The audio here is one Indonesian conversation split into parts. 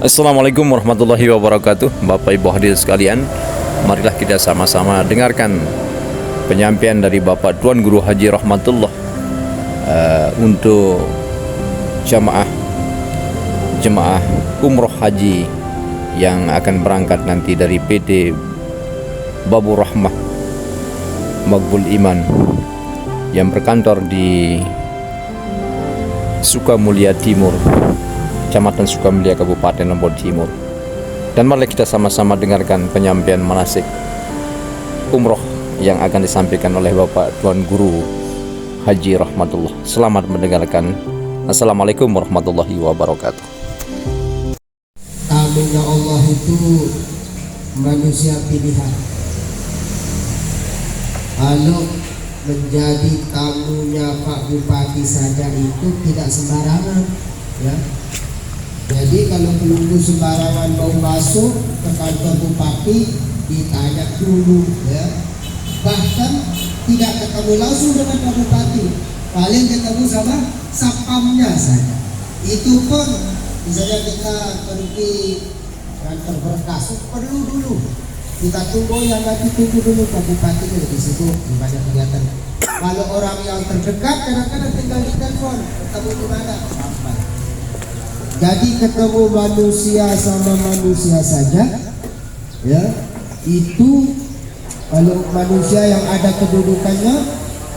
Assalamualaikum warahmatullahi wabarakatuh. Bapak Ibu hadirin sekalian, marilah kita sama-sama dengarkan penyampaian dari Bapak Tuan Guru Haji Rahmatullah untuk jemaah umroh haji yang akan berangkat nanti dari PT Babur Rahmah Maqbul Iman yang berkantor di Sukamulya Timur, Kecamatan Sukamulya, Kabupaten Lombok Timur. Dan mari kita sama-sama dengarkan penyampaian manasik umroh yang akan disampaikan oleh Bapak Tuan Guru Haji Rahmatullah. Selamat mendengarkan. Assalamualaikum warahmatullahi wabarakatuh. Tamunya Allah itu manusia pilihan. Kalau menjadi tamunya Pak Bupati saja itu tidak sembarangan, ya. Jadi kalau penunggu sembarangan mau masuk ke kantor bupati ditanya dulu, ya. Bahkan tidak ketemu langsung dengan Pak Bupati, paling ketemu sama sapamnya saja. Itu pun misalnya kita pergi kantor berkas, perlu dulu kita tunggu, yang nanti tunggu dulu Pak Bupati di situ banyak kegiatan. Kalau orang yang terdekat kadang-kadang tinggal di telepon, ketemu di mana sampai. Jadi ketemu manusia sama manusia saja, ya, itu kalau manusia yang ada kedudukannya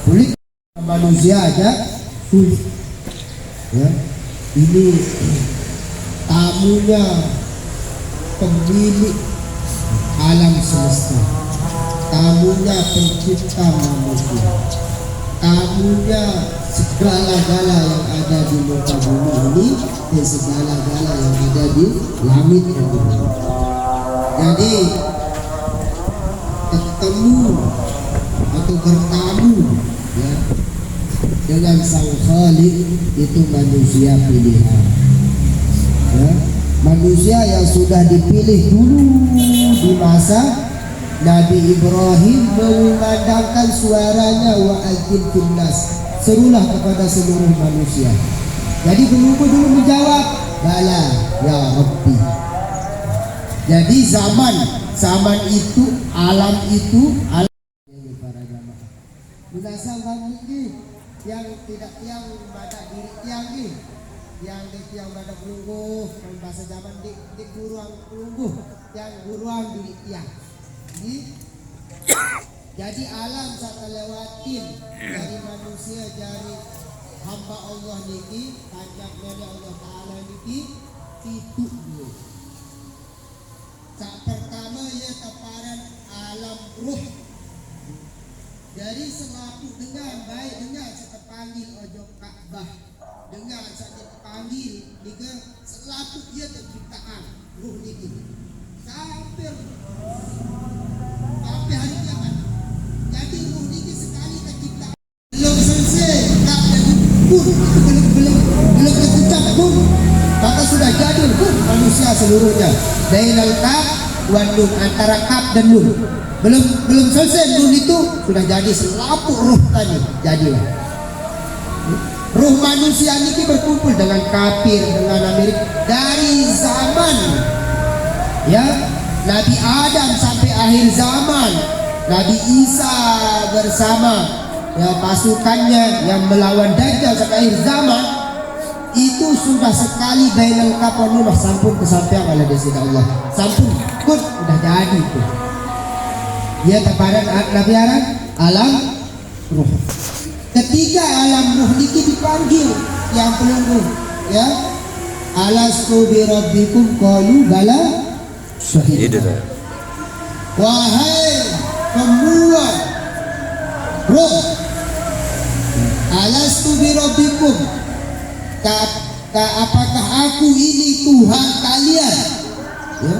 sulit, manusia aja sulit, ya. Ini tamunya pemilik alam semesta, tamunya pencipta manusia, tamunya segala-gala yang ada di muka bumi ini dan segala-gala yang ada di langit dan di bumi. Jadi ketemu atau bertamu, ya, dengan Sang Khalik itu manusia pilihan, ya. Manusia yang sudah dipilih dulu di masa Nabi Ibrahim mengumandangkan suaranya, wa adzin fil nas, serulah kepada seluruh manusia. Jadi penunggu dulu menjawab, bala ya Rabbi. Jadi zaman itu, alam itu, alam ini para jamaah. Munasab kami ini yang tidak yang pada diri yang ini, yang pada pelungguh, bahasa zaman di guruang pelungguh, yang guruang diri tiang. Jadi alam saya lewatin dari manusia, dari hamba Allah niki, kanjak Nabi Allah Ta'ala niki, itu dulu. Saat pertama ya teparan alam ruh. Dari selaku dengar baik, dengar saya panggil ojo Ka'bah, dengar saya panggil nika selaku dia terciptaan ruh niki sampai hari kiamat. Jadi ruh niki sekali tercipta belum selesai, tak jadi pun belum terucap pun, maka sudah jadi pun manusia seluruhnya. Bainal kaf wan nun, antara kaf dan nun. Belum selesai nun itu sudah jadi selaput ruh tadi, jadilah. Ruh manusia niki berkumpul dengan kafir, dengan Amerika dari zaman, ya, Nabi Adam sampai akhir zaman. Nabi Isa bersama, ya, pasukannya yang melawan Dajjal sampai akhir zaman, itu sudah sekali bainal kapanullah, sampun kesampaian oleh Desida Allah, sampun pun sudah jadi itu. Dia teparan Nabi Aran alam ruh. Ketika alam ruh niki dipanggil yang pelungguh, ya, alastu bi rabbikum qalu bala syahid. Wahai pembuat roh, alastu bi rabbikum, apakah aku ini Tuhan kalian? Ya.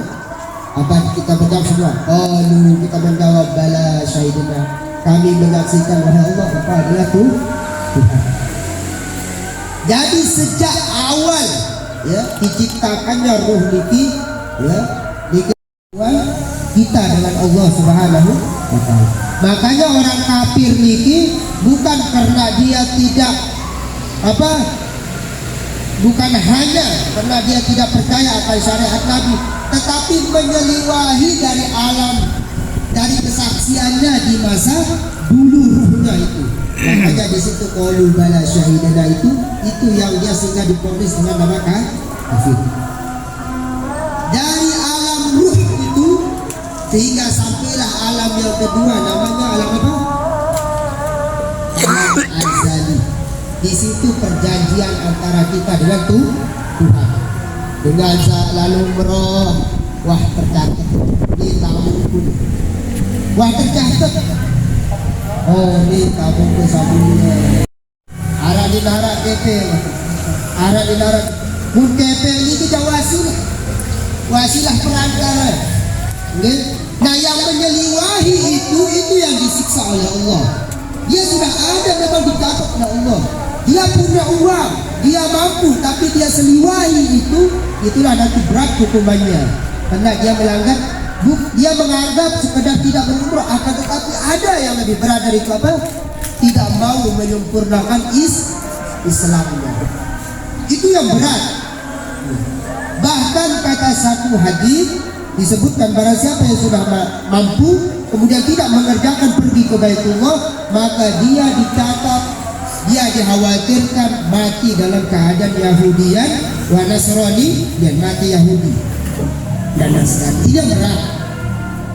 Apa kita menjawab semua? Qalu, kita menjawab bala syahidina, kami menyaksikan wahai Allah apa adalah Tuhan. Jadi sejak awal, ya, diciptakannya ruh niki, ya, kita dengan Allah Subhanahu wa Ta'ala. Makanya orang kafir niki bukan karena dia tidak bukan hanya karena dia tidak percaya akan syariat Nabi, tetapi menyeliwahi dari alam, dari kesaksiannya di masa dulu ruhnya itu. Makanya di situ qalu bala syahidana itu yang dia sehingga diponis dengan nama kafir. Dari alam ruh itu sehingga sampailah alam yang kedua, namanya alam apa? Alam azali. Di situ perjanjian antara kita dengan Tuhan. Dengan lalu meroh, wah tercatat di tabung pun. Wah tercatat. Oh ini tabung kesabunya. Arah di narak KP, arah di narak. Mun KP ini kita wasilah perantara. Nah yang menyeliwahi itu yang disiksa oleh Allah. Dia sudah ada memang dicatat oleh Allah. Dia punya uang, dia mampu, tapi dia seliwahi itulah nanti berat hukumannya. Karena dia melanggar, dia menganggap sekedar tidak berumrah, akan tetapi ada yang lebih berat dari itu apa? Tidak mau menyempurnakan Islamnya. Itu yang berat. Bahkan kata satu hadis disebutkan barang siapa yang sudah mampu kemudian tidak mengerjakan pergi ke Baitullah, maka dia dicatat, dia dikhawatirkan mati dalam keadaan Yahudian wa Nasrani, dan mati Yahudi dan Nasrani. Tidak berat,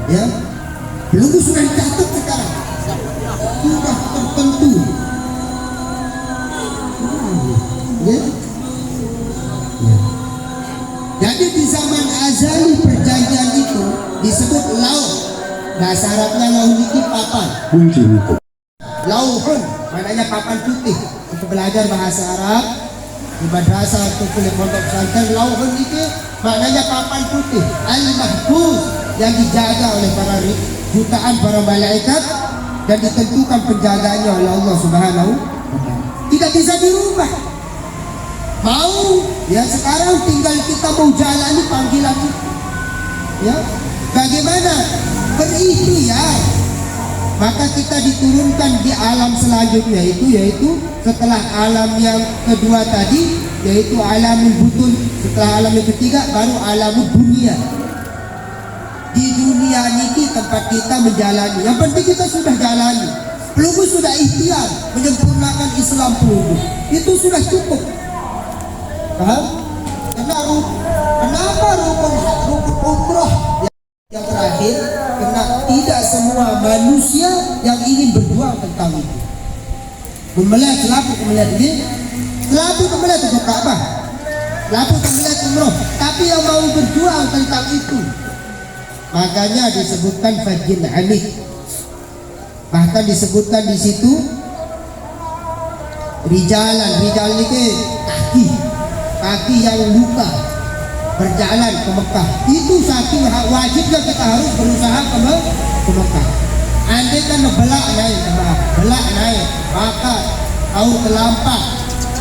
ya. Belum sudah dicatat sekarang, sudah tertentu, ya. Jadi di zaman azali perjanjian itu disebut lauh. Bahasa Arabnya lauh itu papan. Lauhun maknanya papan putih. Untuk belajar bahasa Arab di madrasah atau kuliah pondok pesantren, lauhun itu maknanya papan putih. Al-mahfuz yang dijaga oleh para jutaan para malaikat dan ditentukan penjagaannya oleh Allah Subhanahu wa Ta'ala. Tidak bisa dirubah. Mau ya sekarang tinggal kita mau jalani panggilan itu, ya bagaimana berikhtiar. Maka kita diturunkan di alam selanjutnya yaitu setelah alam yang kedua tadi, yaitu alamul butun. Setelah alam yang ketiga baru alamul dunia. Di dunia ini tempat kita menjalani, yang penting kita sudah jalani. Pelunggu sudah ikhtiar menyempurnakan Islam pelunggu, itu sudah cukup. Paham? Kenapa rukun umroh yang terakhir? Karena tidak semua manusia yang ingin berjuang tentang itu. Melihat selaput melihat ini, selaput melihat itu Ka'bah, selaput melihat umroh, tapi yang mau berjuang tentang itu. Makanya disebutkan fajin amik. Bahkan disebutkan di situ rijal ini kaki yang luka berjalan ke Mekah. Itu satu wajibnya kita harus berusaha ke Mekah. Andai kan belak naik, maka kau terlampak.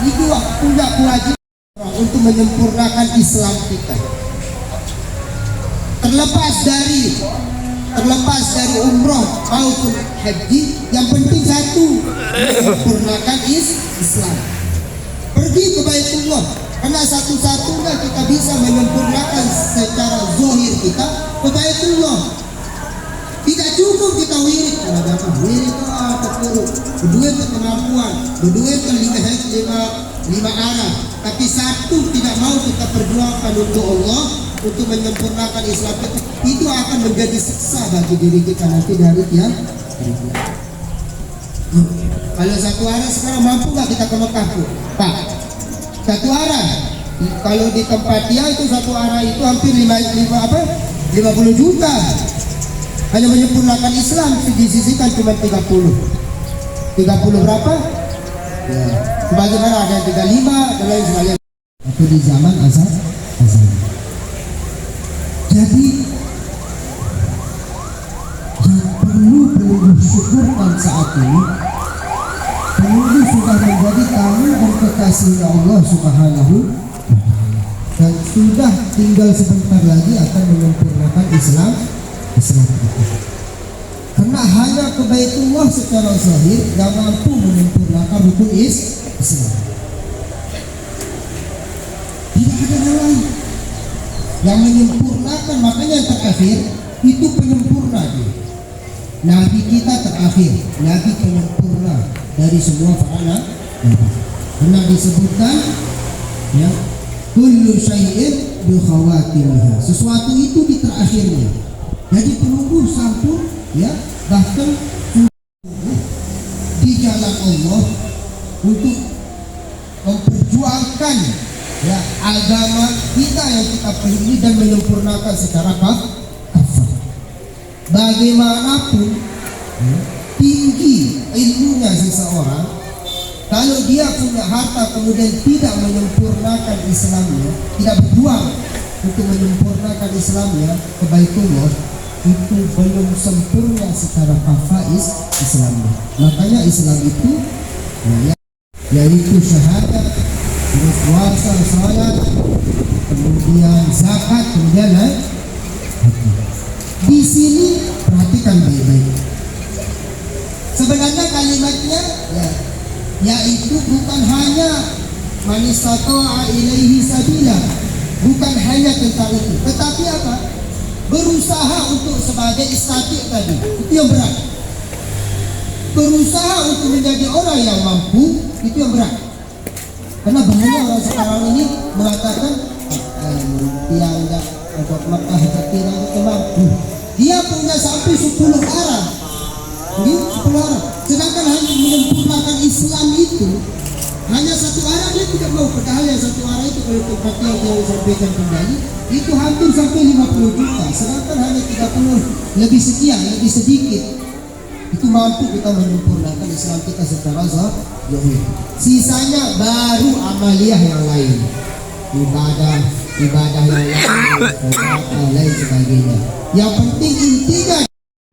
Itu punya kewajiban untuk menyempurnakan Islam kita. Terlepas dari umroh maupun haji, yang penting satu, menyempurnakan Islam. Pergi ke Baitullah, karena satu-satunya kita bisa menyempurnakan secara zahir kita ke Baitullah. Tidak cukup kita wirid agama, wirid itu apa perlu, berduit ke kemampuan, berduit ke lima arah, tapi satu tidak mau kita perjuangkan untuk Allah, untuk menyempurnakan Islam kita, itu akan menjadi siksa bagi diri kita nanti dari tiap. Kalau satu arah sekarang mampu nggak kita ke Mekah tuh, Pak? Satu arah, kalau di tempat dia itu satu arah itu hampir 50 juta. Hanya menyempurnakan Islam disisihkan cuma 30 berapa? Ya, sebagaimana ada 35 dan lain sebagainya. Itu di zaman azab. Jadi yang perlu syukurkan saat ini, peluru sudah menjadi tamu dan kekasih Allah Subhanahu wa Ta'ala, dan sudah tinggal sebentar lagi akan menyempurnakan Islam kita. Karena hanya ke Baitullah secara zahir yang mampu menyempurnakan rukun Islam. Ada hal lain yang menyempurnakan. Makanya yang terakhir itu penyempurna dia. Nabi kita terakhir, Nabi penyempurna dari semua para nabi. Pernah disebutkan ya, kullu syai'in bi khawatimiha. Sesuatu itu di terakhirnya. Jadi penunggu sampun ya, bahkan di jalan Allah untuk memperjuangkan ya agama kita yang kita pelihara dan menyempurnakan secara kafah. Bagaimanapun ya, tinggi ilmunya seseorang, kalau dia punya harta kemudian tidak menyempurnakan Islamnya, tidak berjuang untuk menyempurnakan Islamnya ke Baitullah, itu belum sempurna secara kafais Islamnya. Makanya Islam itu ya, yaitu syahadat, terus puasa, salat, kemudian zakat, kemudian haji. Di sini perhatikan baik-baik. Sebenarnya kalimatnya ya, yaitu bukan hanya man istata'a ilaihi sabila, bukan hanya tentang itu, tetapi apa? Berusaha untuk sebagai istatik tadi, itu yang berat. Berusaha untuk menjadi orang yang mampu, itu yang berat. Karena banyak orang sekarang ini mengatakan dia enggak untuk Makkah tidak mampu. Dia punya sampai 10 arah, 10 arah. Sedangkan hanya menyempurnakan Islam itu hanya satu arah, dia tidak mau. Padahal yang satu arah itu kalau tempat yang disampaikan kembali itu hampir sampai 50 juta. Sedangkan hanya 30 lebih sekian, lebih sedikit. Itu mampu kita menyempurnakan Islam kita secara zahir. Sisanya baru amaliyah yang lain, ibadah yang lain sebagainya. Yang penting intinya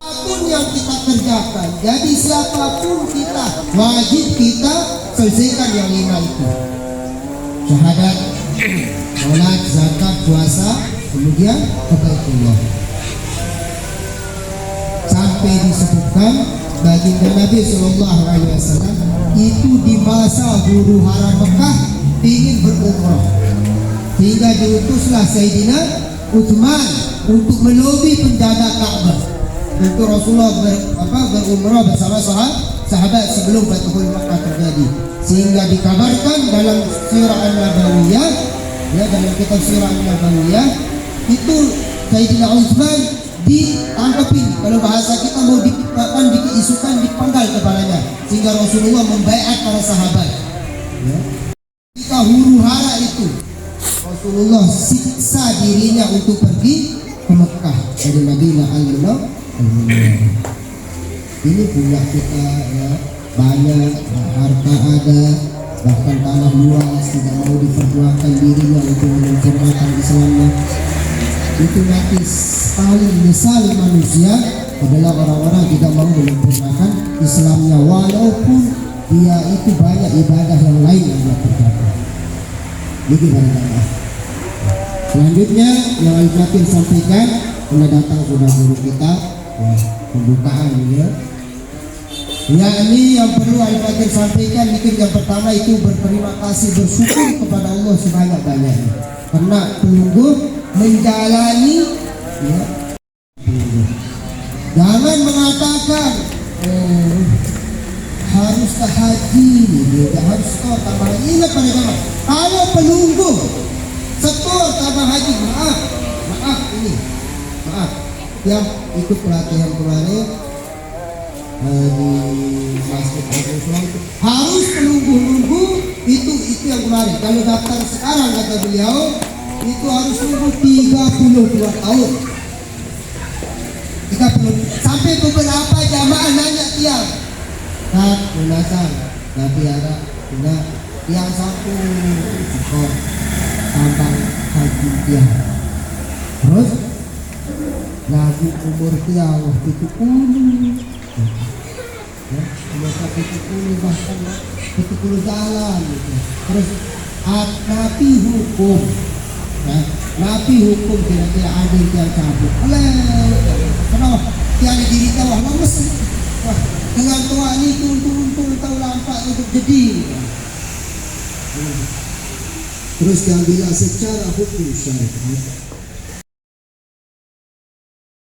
apapun yang kita kerjakan, jadi siapapun kita, wajib kita selesaikan yang 5 itu: syahadat, salat, zakat, puasa, kemudian Baitullah. Sampai disebutkan baginda Nabi Sallallahu Alaihi Wasallam itu di masa huru hara Mekah ingin berumrah, sehingga diutuslah Sayyidina Utsman untuk melobi penjaga Ka'bah untuk Rasulullah berumrah bersama sahabat sebelum Fathul Makkah terjadi. Sehingga dikabarkan dalam Sirah An-Nabawiyah, ya, dalam kitab Sirah An-Nabawiyah itu Sayyidina Utsman ditangkapin, kalau bahasa kita mau dipikirkan, diisukan, dipanggal kepalanya, sehingga Rasulullah membaiat para sahabat ya. Ketika huru hara itu Rasulullah siksa dirinya untuk pergi ke Mekah dari Madinah al-Munawwarah. Ini punya kita ya, banyak harta ada, bahkan tanah luas, tidak mau diperjuangkan dirinya untuk menyempurnakan Islamnya. Itu nanti paling misal manusia adalah orang-orang tidak mau menyempurnakan Islamnya, walaupun dia itu banyak ibadah yang lain yang dia kerjakan. Bagaimana? Selanjutnya yang Al-Fatih sampaikan, sudah datang sudah guru kita ya, pembukaan ya. Ini yang perlu Al-Fatih sampaikan, mungkin yang pertama itu berterima kasih, bersyukur kepada Allah sebanyak-banyaknya karena penunggu menjalani ya. Jangan mengatakan harus ke haji, harus tambah. Ingat pada zaman kalau penunggu setor tambah haji, maaf yang ikut pelatihan kemarin di Masjid Al-Islam harus menunggu itu yang kemarin. Kalau daftar sekarang kata beliau itu harus nunggu 32 tahun. 30 sampai beberapa jamaah nanya tiang, lunasan tapi ada tiang satu ekor tambang haji tiang. Terus lagi umur tiang waktu itu ya, umur 70 bahkan 70 jalan gitu. Terus napi hukum ya, napi hukum kira-kira ada yang cabut kenapa tiang diri kawah lemes. Wah, dengan tua ini turun tahu lampak untuk jadi Terus diambil secara hukum syariat